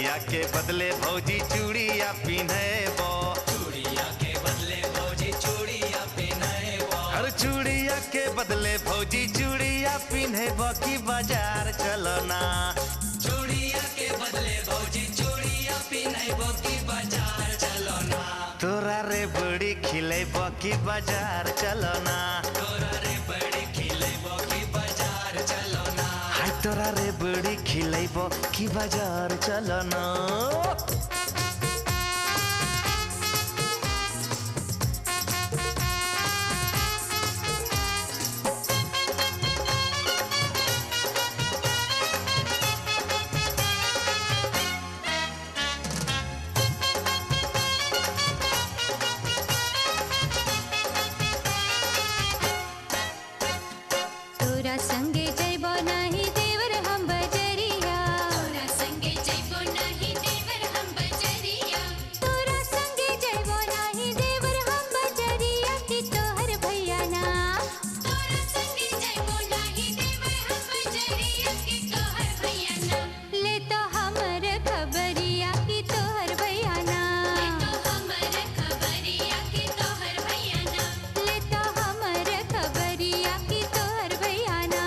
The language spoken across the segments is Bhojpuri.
भैया के बदले भौजी चूड़िया पिन्हबो, चूड़िया के बदले भौजी चूड़िया पिन्हबो, अरे चूड़िया के बदले भौजी चूड़िया पिन्हबो की बाजार चलो ना, चूड़िया के बदले भौजी चूड़िया पिन्हबो की बाजार चलो ना, तोरा रे बड़ी खिलेबो की बाजार चलो ना, तोरा रे बड़ी खिलेबो की बाजार चलो ना, हाय तोरा रे बड़ी खिलेबो की बाजार चलो ना। तोरा संगे जइबो नाही देवर हम बजरिया, तोरा संगे जइबो नाही देवर हम बजरिया, तोरा संगे जइबो नाही देवर हम बजरिया की तोहर भैया ना, तोरा संगे जइबो नाही देवर हम बजरिया की तोहर भैया ना, ले तो हमर खबरिया की तोहर भैया ना, ले तो हमर खबरिया की तोहर भैया ना, ले तो हमर खबरिया की तोहर भैया ना।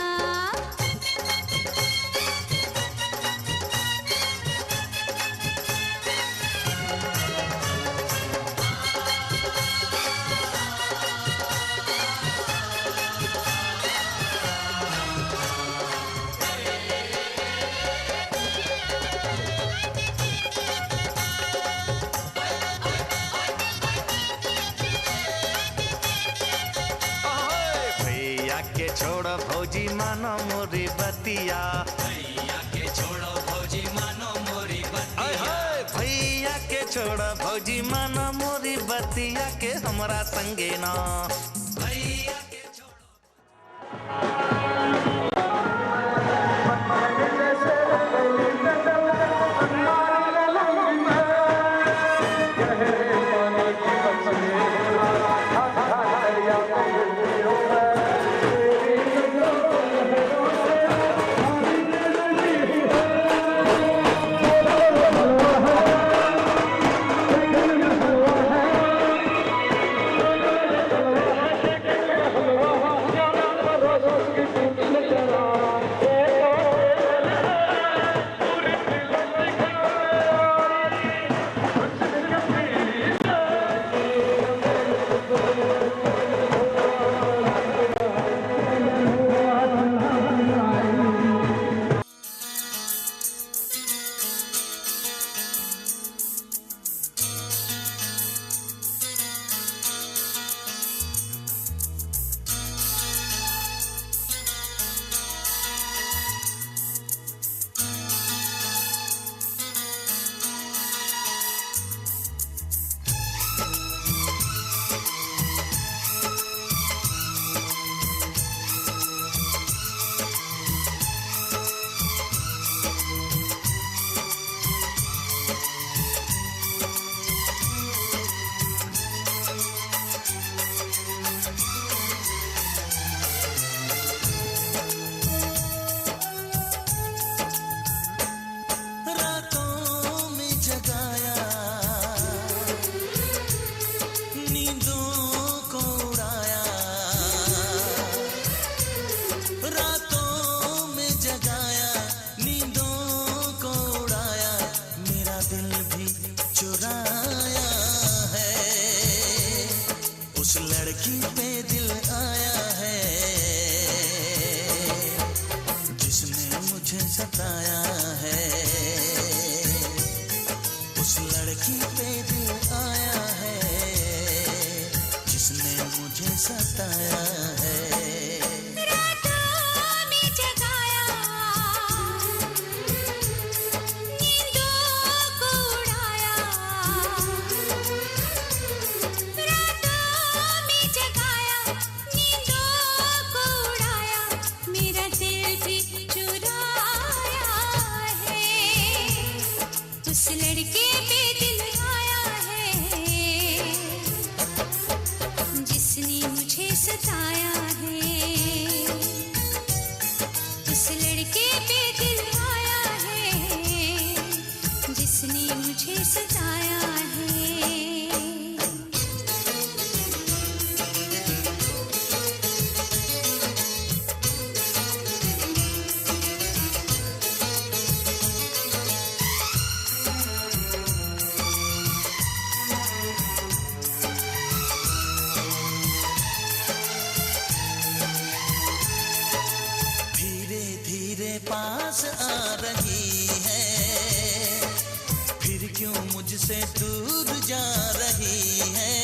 ओए भैया के छोड़ भौजी मानो मोरी बतिया, भैया के छोड़ो भौजी मानो मोरी ओए बतिया, होए भैया के छोड़ भौजी मानो मोरी बतिया के हमरा संगे ना, भैया के छोड़ो रातों में जगाया, नींदों को उड़ाया, रातों में जगाया, नींदों को उड़ाया, मेरा दिल भी चुराया है, उस लड़की पे दिल आया है जिसने मुझे सताया है, उस लड़की पे दिल आया है जिसने मुझे सताया है। रातों में जगाया, नींदों को उड़ाया, रातों में जगाया, नींदों को उड़ाया, मेरा दिल भी चुराया है, उस लड़के पे दिल आया है जिसने मुझे सताया है, उस लड़के पे दिल आया है जिस जिसने मुझे सताया है। धीरे धीरे पास आ रही है, फिर क्यों मुझसे दूर जा रही है।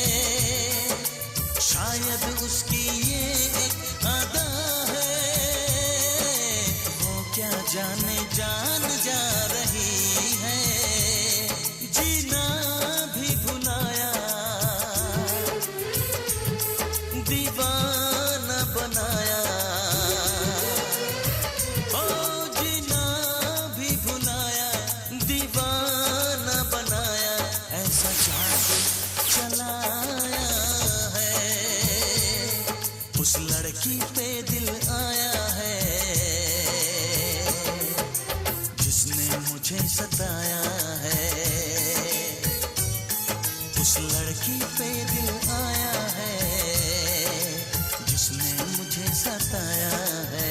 शायद उसकी ये एक अदा है, वो क्या जाने जान जा रही है। जीना भी भुलाया, दीवाना बनाया। ओ जीना भी भुलाया, दीवाना बनाया। ऐसा जादू चलाया है, उस लड़की पे दिल आया है जिसने मुझे सताया है। उस लड़की पे दिल आया है जिसने मुझे सताया है।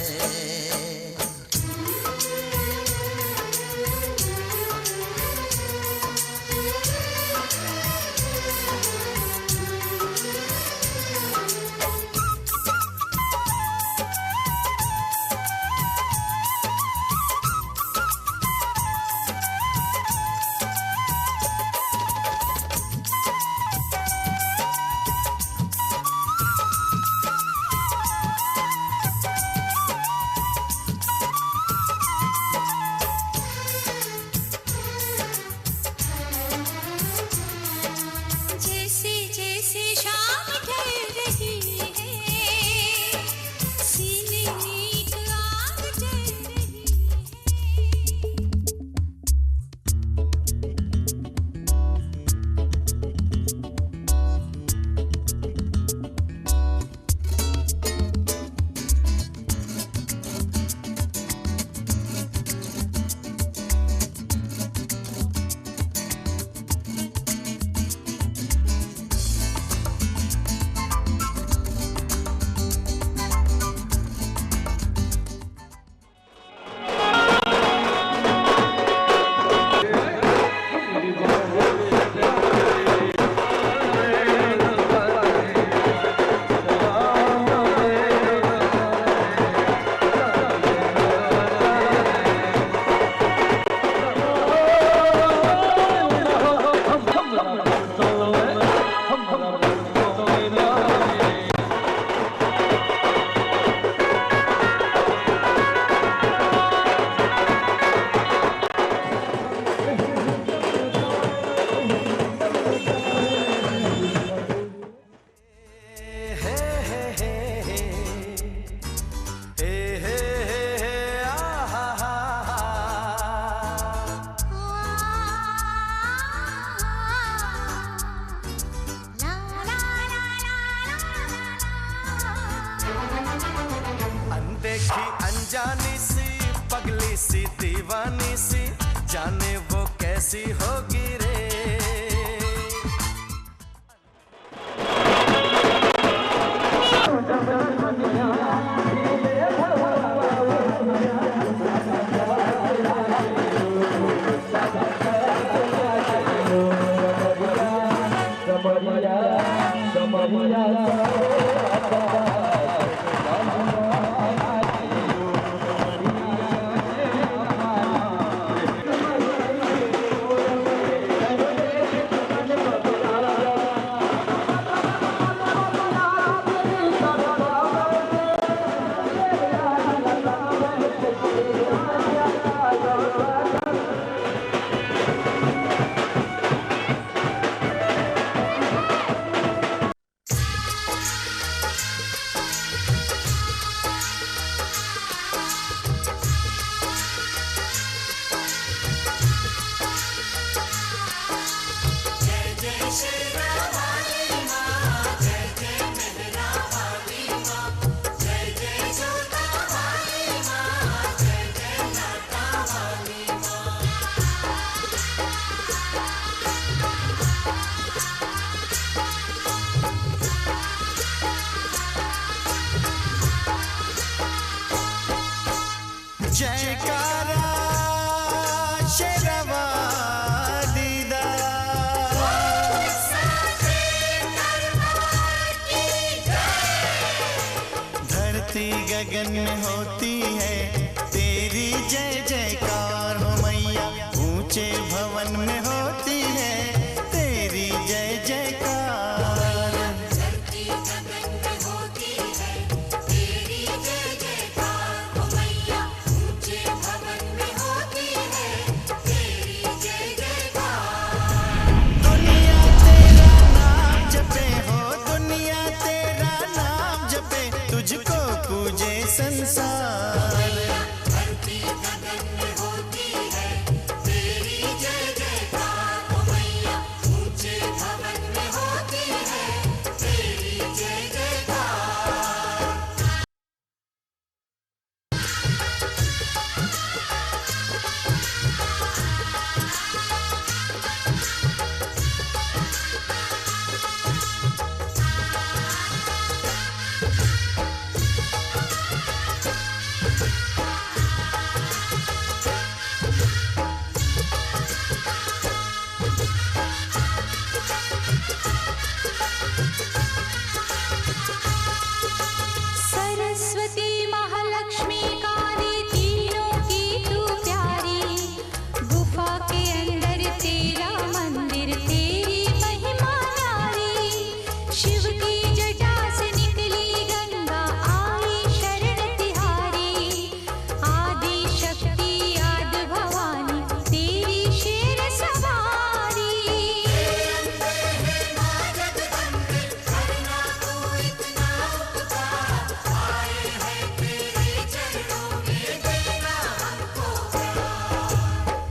जैसे जैसे शाम ढल रही है, सीने में एक आग जल रही है। अनदेखी अनजानी सी, पगली सी, दीवानी सी, जाने वो कैसी होगी रे। गगन में होती है तेरी जय जयकार हो मैया, ऊंचे भवन में होती है तेरी जय जयकार। धरती गगन में होती है तेरी जय जयकार हो मैया, ऊंचे भवन में होती है तेरी जय जयकार। दुनिया तेरा नाम जपे हो, दुनिया तेरा नाम जपे, तुझको पूजे संसार। धरती गगन में होती है तेरी जय जयकार हो मैया, ऊंचे भवन में होती है तेरी जय जयकार। सरस्वती महालक्ष्मी काली तीनों की तू प्यारी, गुफा के अंदर तेरा मंदिर तेरी महिमा न्यारी। शिव की जटा से निकली गंगा आई शरण तिहारी, आदि शक्ति आदि भवानी तेरी शेर सवारी।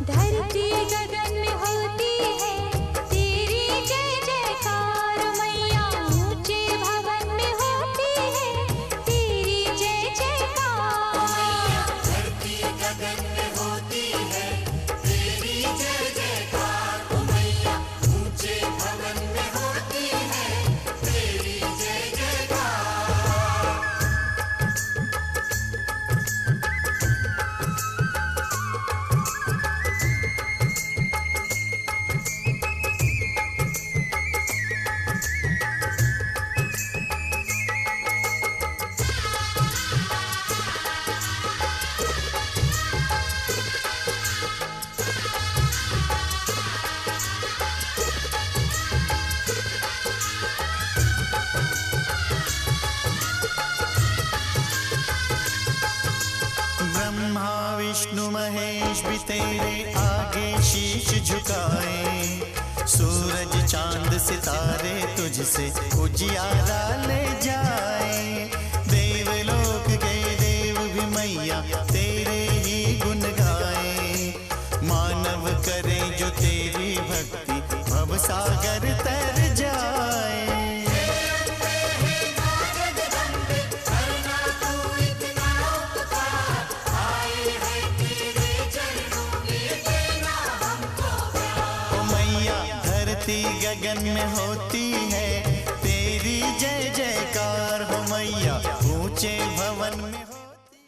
धरती गगन में होती है तेरी जय जयकार मैया, ऊंचे भवन में होती है तेरी जय जयकार। धरती गगन में होती है तेरी जय जयकार मैया, ऊंचे भवन में होती है तेरी जय जयकार। ब्रह्मा विष्णु महेश भी तेरे आगे शीश झुकाए, सूरज चांद सितारे तुझसे उजियारा ले जाए। देवलोक के देव भी मैया तेरे ही गुण गाए, मानव करे जो तेरी भक्ति भव सागर तर जाए। ओ मैया धरती गगन में होती है तेरी जय जयकार हो मैया, ऊंचे भवन में होती।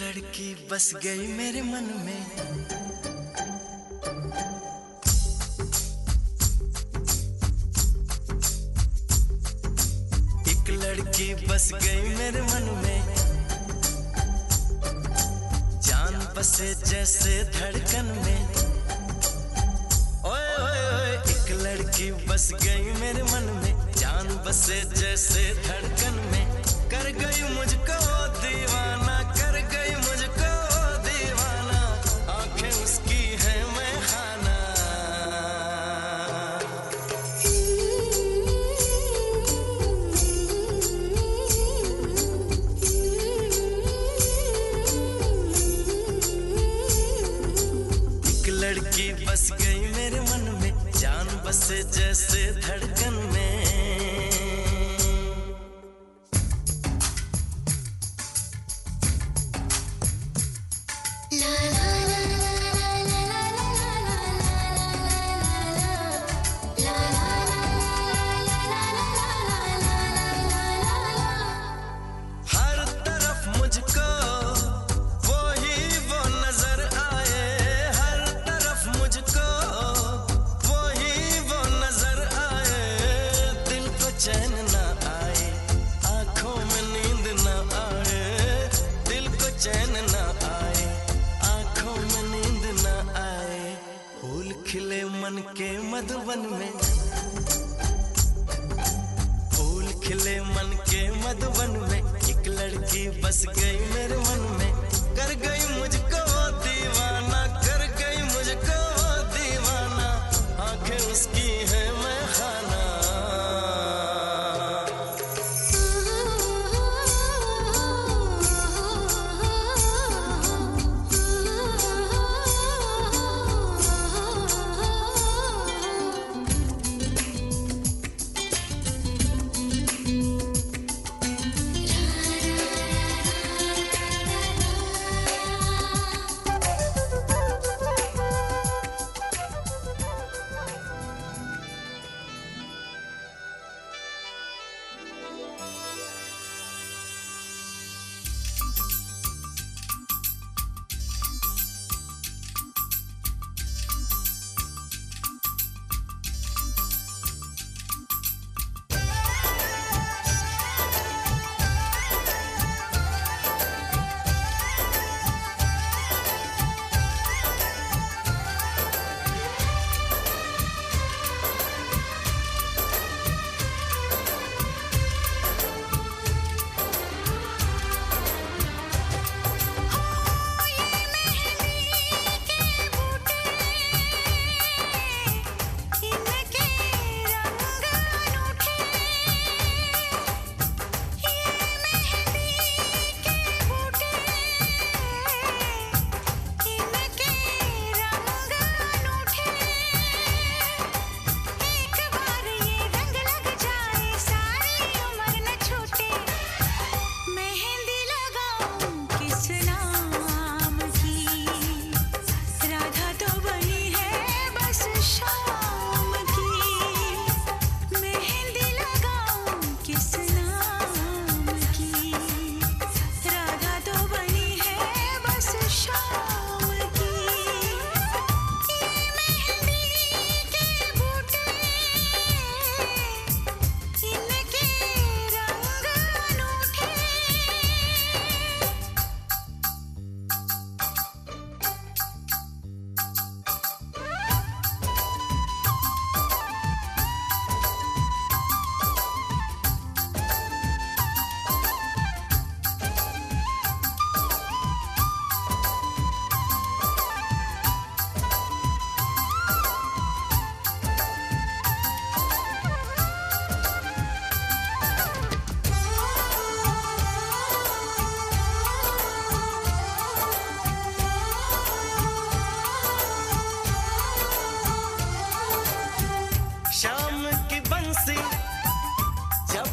लड़की बस गई मेरे मन में, एक लड़की बस गई मेरे मन में, जान बसे जैसे धड़कन में। ओए ओए ओए एक लड़की बस गई मेरे मन में, जान बसे जैसे धड़कन में। कर गई मुझको दीवाना, कर गई मुझको दीवाना, आंखें उसकी है मैं खाना। एक लड़की बस गई मेरे मन में, जान बसे जैसे धड़कन में। मन के मधुबन में, फूल खिले मन के मधुबन में, एक लड़की बस गई मेरे मन में। कर गई मुझको दीवाना, कर गई मुझको दीवाना, आंखें उसकी है मैं खाना।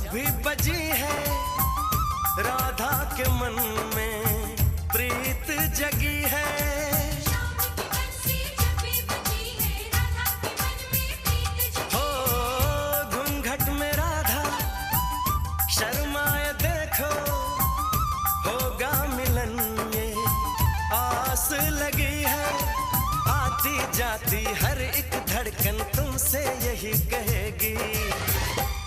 भी बजी है, राधा के मन में प्रीत जगी है। हो घूंघट में राधा शर्माए देखो, होगा मिलन ये जाती हर एक धड़कन तुमसे यही कहेगी,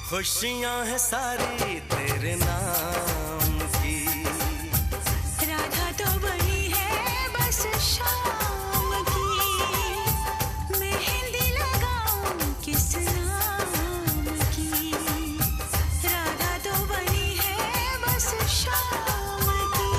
खुशियां हैं सारी तेरे नाम की। राधा तो बनी है बस शाम की, मेहंदी लगाऊं किस नाम की। राधा तो बनी है बस शाम की।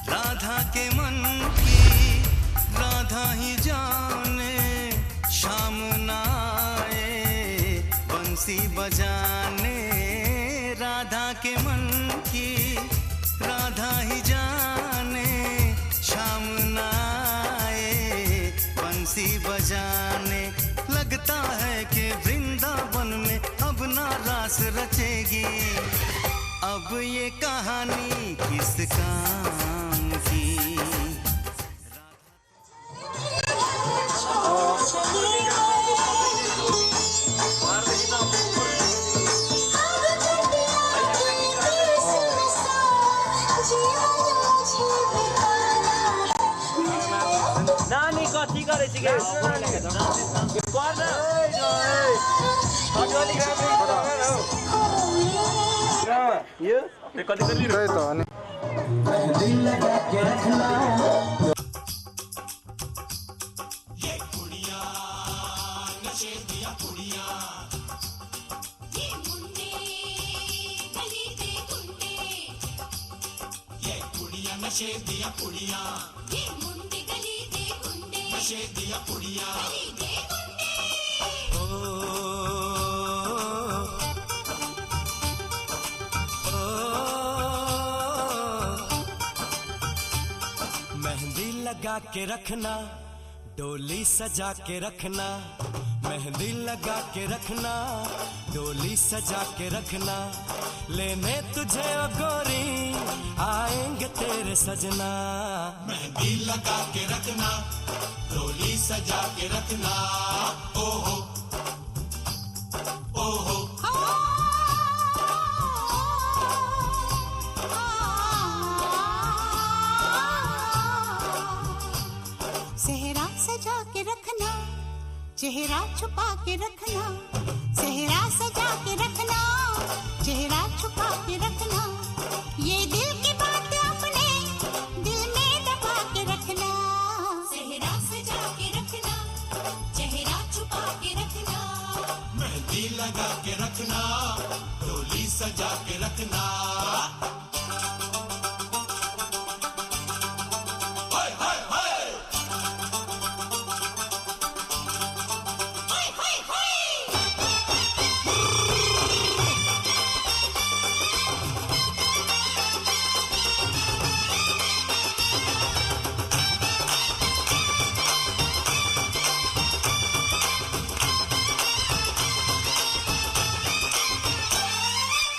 राधा के मन की राधा ही जाने, शाम ना आए बंसी बजाने। राधा के मन की राधा ही जाने, शाम ना आए बंसी बजाने। लगता है कि वृंदावन में अब ना रास रचेगी, अब ये कहानी किस काम की। नानी कथी करे छी गे ये कथी कर ली रे तो दिल लगा के रखना। ये कुड़िया नशे दिया कुड़िया, ये मुंडे गली दे गुंडे, ये कुड़िया नशे दिया कुड़िया, ये मुंडे गली दे गुंडे, नशे दिया कुड़िया। गली दे गुंडे। मेहंदी लगा के रखना, डोली सजा के रखना। मेहंदी लगा के रखना, डोली सजा के रखना। लेने तुझे ओ गोरी आएंगे तेरे सजना। मेहंदी लगा के रखना, डोली सजा के रखना। ओहो ओहो सेहरा सजा के रखना, चेहरा छुपा के रखना। सेहरा सजा के रखना, चेहरा छुपा के रखना। ये दिल की बात अपने दिल में दबा के रखना। सेहरा सजा के रखना, चेहरा छुपा के रखना। मेहंदी लगा के रखना, डोली सजा के रखना।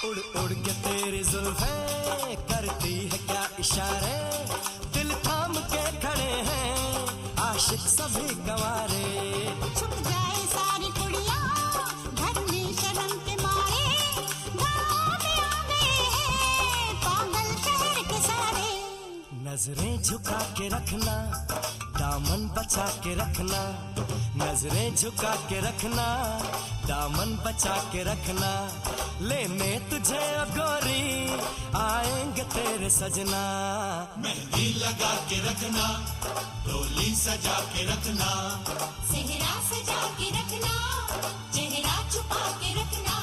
उड़ उड़ के तेरी जुल्फें करती है क्या इशारे, दिल थाम के खड़े हैं आशिक सभी गवारे। छुप जाए सारी कुड़ियाँ घर में शर्म के मारे, गाँव में आ गए हैं पागल शहर के सारे। नजरें झुका के रखना, दामन बचा के रखना। नजरें झुका के रखना, दामन बचा के रखना। लेने तुझे ओ गोरी आएंगे तेरे सजना। मेहंदी लगा के रखना, डोली सजा के रखना। सेहरा सजा के रखना, चेहरा छुपा के रखना।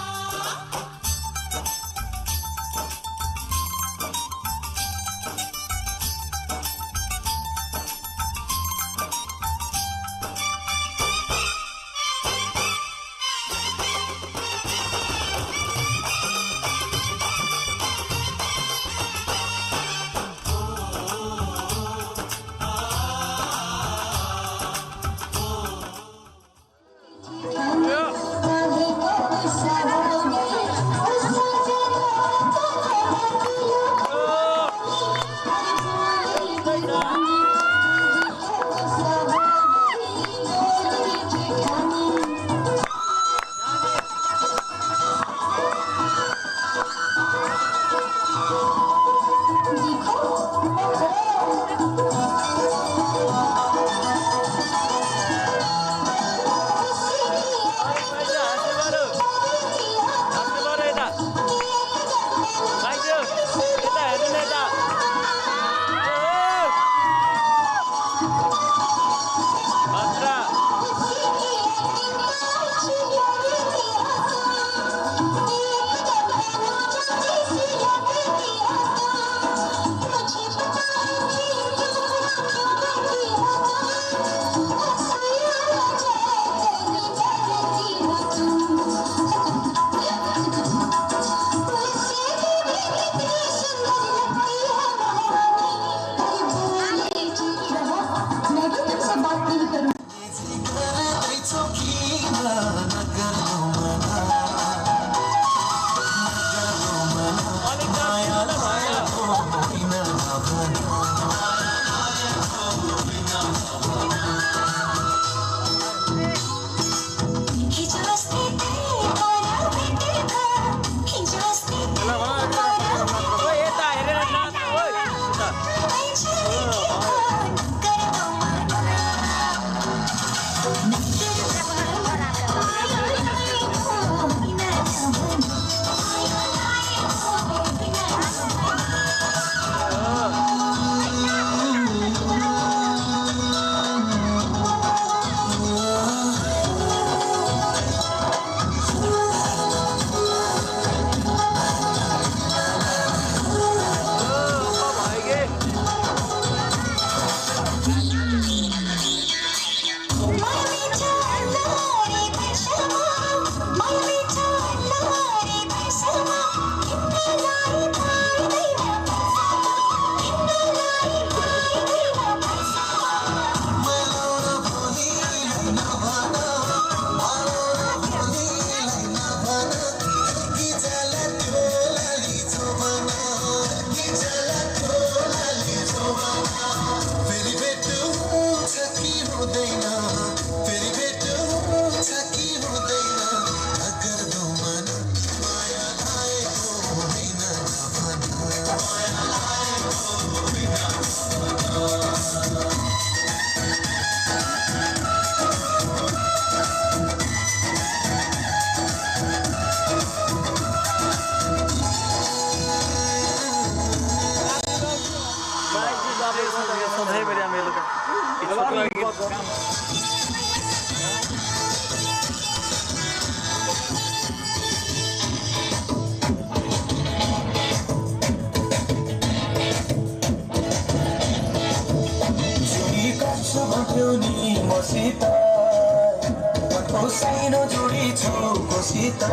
सानो जोडी छौकोसित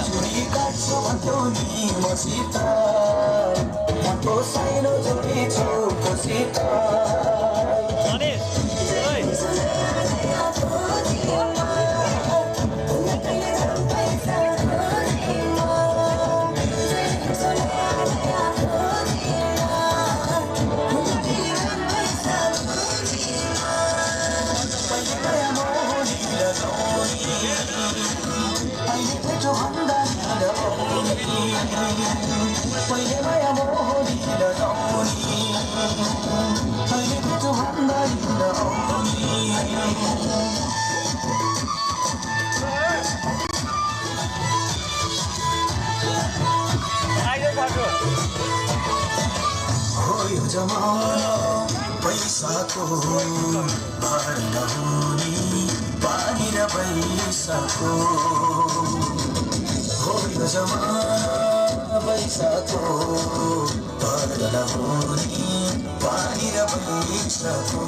चुरी काट्छु भन्थ्यौ नि मसित मनको सानो जोडी छौकोसित पहिले माया मोहनी लगाउने अहिले त्यो भन्दा हो यो जमाना पैसाको भार नहुने पानी र पैसाको हो यो जमाना पैसाको भार नहुने पानी र पैसाको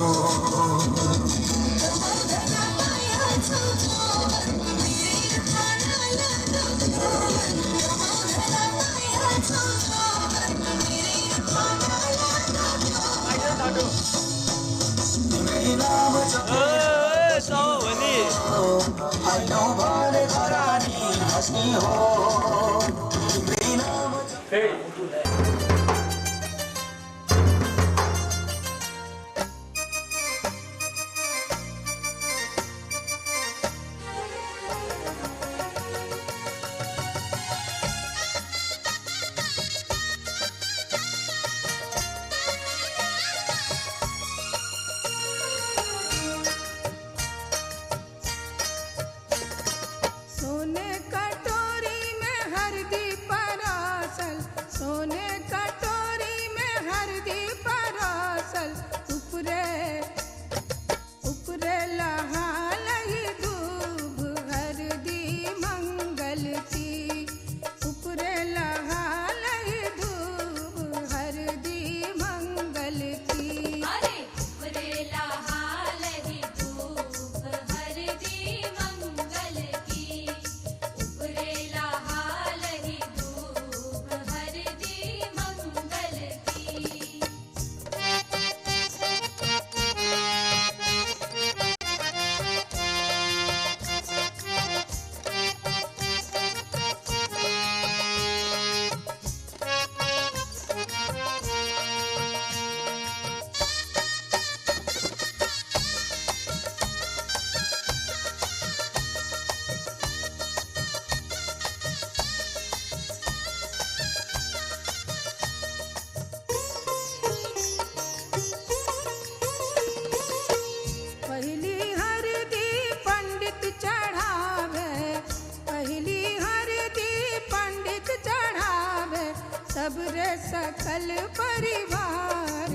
सकल परिवार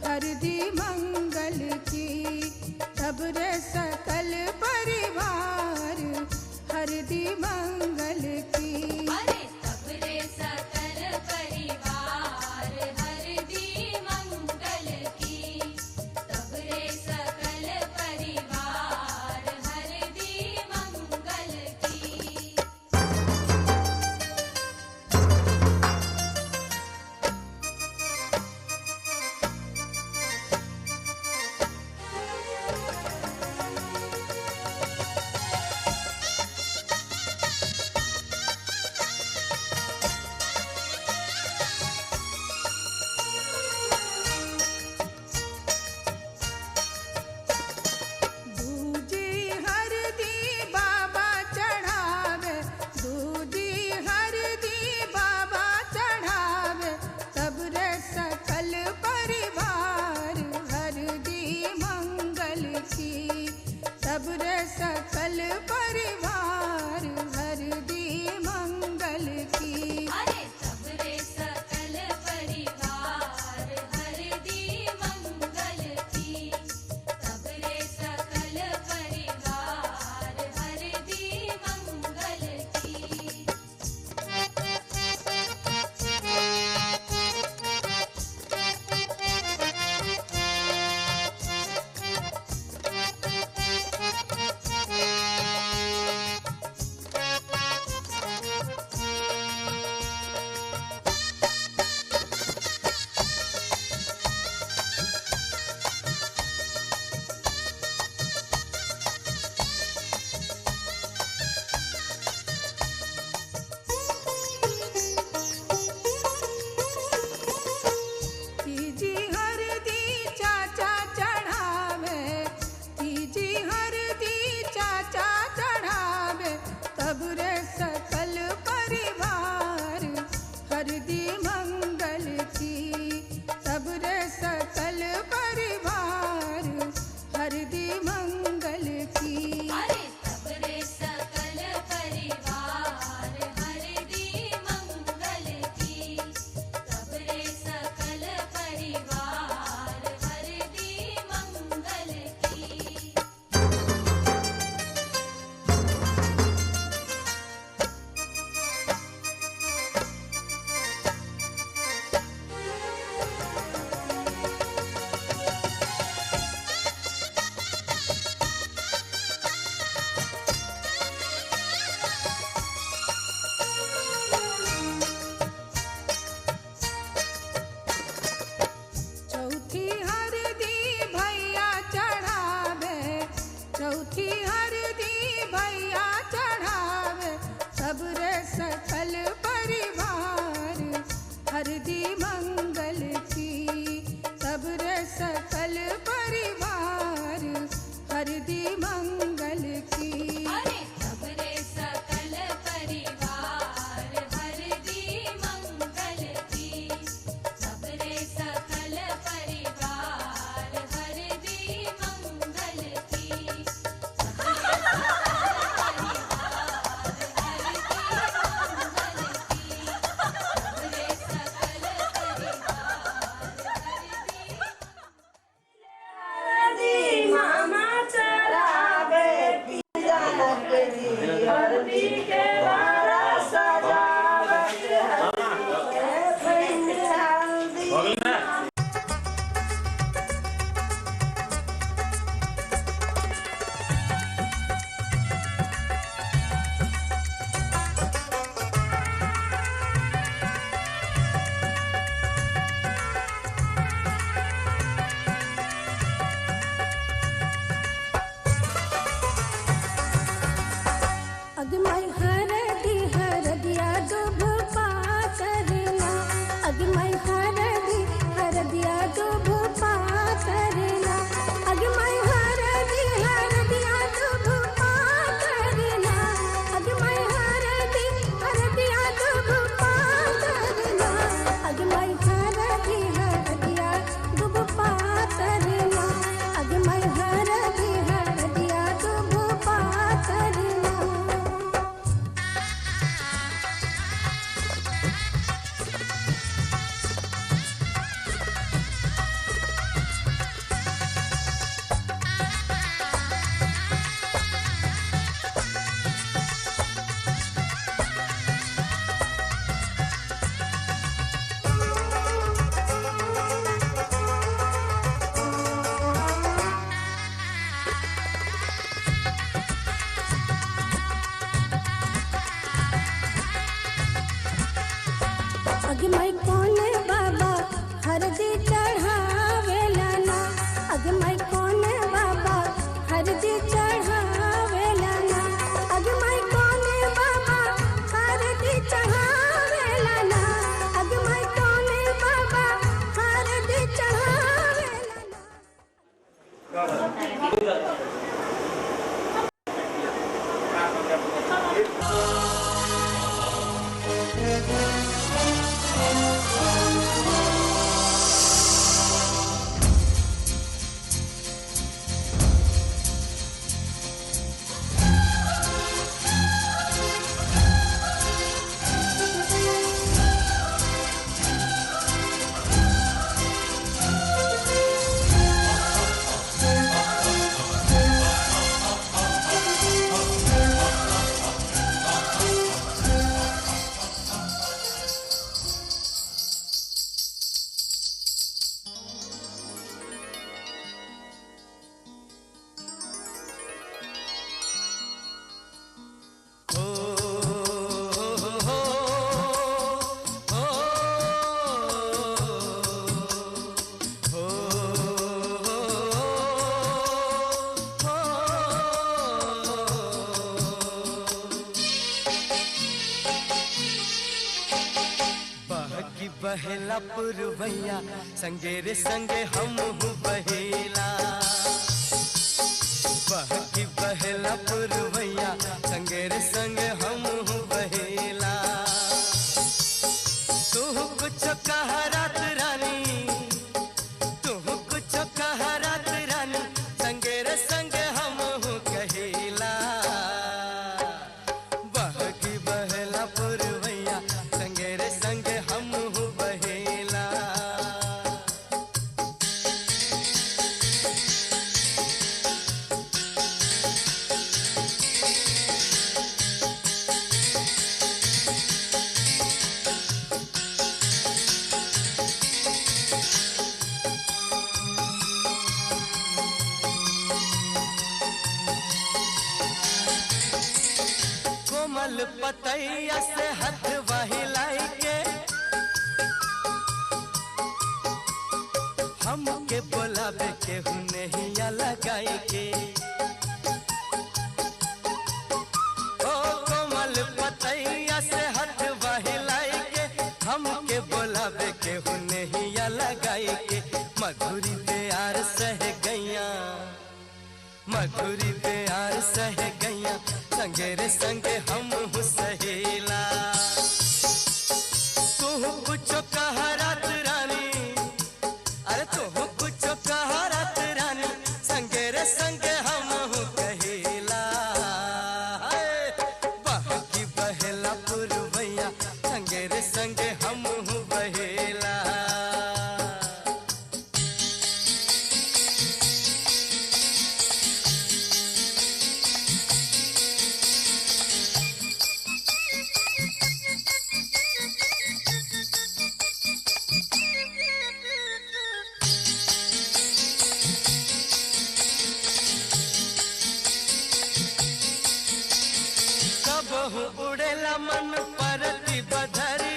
हरदी मंगल की, सबरे सकल परिवार हरदी मंगल की। अरे सबरे सकल परिवार हरदी मंगल की, सबरे सकल परिवार हरदी मंगल की। सबरे सकल परिवार हरदी मंगल की। अरे सबरे सकल परिवार हरदी मंगल की, सबरे सकल परिवार हरदी मंगल की। औथी हरदी भैया चढ़ावे सबरे सकल परिवार हरदी मंगल की सबरे सकल परिवार हरदी मंगल की अरे सबरे सकल परिवार हरदी मंगल की सबरे सकल परिवार हरदी मंगल की अगमई हरदी हरदिया दुभ पातरला अगमई हरदी हरदिया दुभ पातरला अगमई हरदी हरदिया दुभ पातरला अगमई हरदी हरदिया दुभ पातरला अगमई हरदी हरदिया दुभ पातरला अगमई हरदी हरदिया दुभ पातरला अगमई कोने बाबा हरदी चढ़ावेला ना अगमई कोने बाबा हरदी चढ़ावेला ना अगमई कोने बाबा हरदी चढ़ावेला ना अगमई कोने बाबा हरदी चढ़ावेला ना बहेला पुरवैया संगे रे संगे हम बहेला बहकी बहेला पुरवैया संगे रे संगे हम बहेला तू कुछ कह रात रानी तू कुछ कह रात रानी संगे रे संगे हम कहेला बहकी बहेला पुरवैया संगे रे संगे हम बहेला कोमल पतैया से हाथ वहिलाई के हमके बोलावे के नहीं लगाई के मधुरी प्यार सह गैया, मधुरी प्यार सह गैया, संगे रे संगे हम हूँ सहेला। तू कुछ कहा रात रानी, अरे तू कुछ कहा रात रानी, संगे रे संगे हम हूँ कहेला। बहकी बहेला पुरवैया, संगे रे संगे हम हूँ बहेला। कबहू उड़ेला मन परती बधरी,